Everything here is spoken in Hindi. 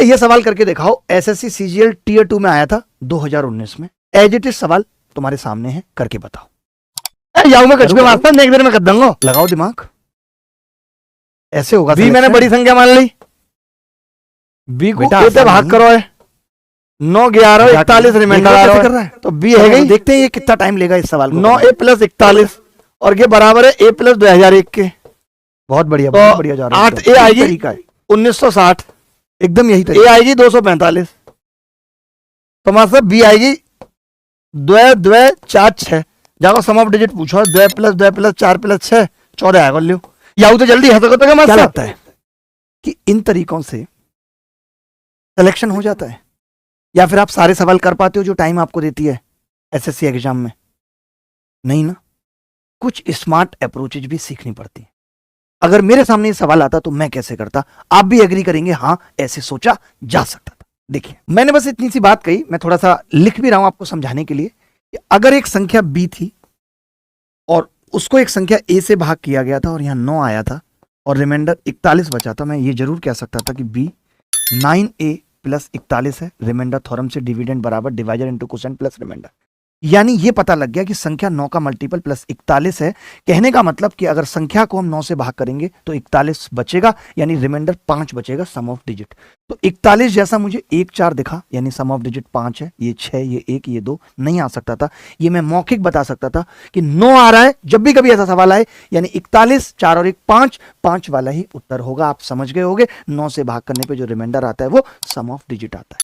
ये सवाल करके दिखाओ, एसएससी सीजीएल टीयर 2 में आया था 2019 में, एज इट इज सवाल तुम्हारे सामने है, करके बताओ। जाऊ मैं कछ पे मारता हूं, एक देर में कर दूंगा, लगाओ दिमाग। ऐसे होगा बी, मैंने बड़ी संख्या मान ली, बी को ए से भाग करो है, 9 11 41 रिमाइंडर आ रहा है, तो बी है गई। देखते हैं ये कितना टाइम लेगा इस सवाल को। 9a + 41 और ये बराबर है a + 2001 के। बहुत बढ़िया, बहुत बढ़िया जा रहा है। 8a आएगी 1960, एकदम यही तरीका। ए आएगी 245, तो मतलब बी आएगी 2 2 4 6। जाओ सम ऑफ डिजिट पूछो, 2 + 2 + 4 + 6 14 आएगा। लो याऊ तो जल्दी हंसो तो क्या लगता है कि इन तरीकों से सिलेक्शन हो जाता है, या फिर आप सारे सवाल कर पाते हो जो टाइम आपको देती है एसएससी एग्जाम में? नहीं ना, कुछ स्मार्ट अप्रोचेज भी सीखनी पड़ती है। अगर मेरे सामने ये सवाल आता तो मैं कैसे करता, आप भी एग्री करेंगे, हाँ ऐसे सोचा जा सकता था। देखिए मैंने बस इतनी सी बात कही, मैं थोड़ा सा लिख भी रहा हूं आपको समझाने के लिए कि अगर एक संख्या बी थी और उसको एक संख्या ए से भाग किया गया था और यहां 9 आया था और रिमाइंडर 41 बचा था, मैं ये जरूर कह सकता था कि बी 9a + 41 है, रिमाइंडर थ्योरम से डिविडेंड बराबर divisor into quotient plus remainder. यानी ये पता लग गया कि संख्या 9 का मल्टीपल +41 है। कहने का मतलब कि अगर संख्या को हम 9 से भाग करेंगे तो 41 बचेगा, यानी रिमाइंडर 5 बचेगा, सम ऑफ डिजिट। तो 41 जैसा मुझे 1 4 दिखा, यानी सम ऑफ डिजिट 5 है, ये 6 ये 1 ये 2 नहीं आ सकता था। ये मैं मौखिक बता सकता था कि 9 आ रहा है, जब भी कभी ऐसा सवाल आए, यानी 41 4 और 1 5, 5 वाला ही उत्तर होगा। आप समझ गए होगे, 9 से भाग करने पर जो रिमाइंडर आता है वो सम ऑफ डिजिट आता है।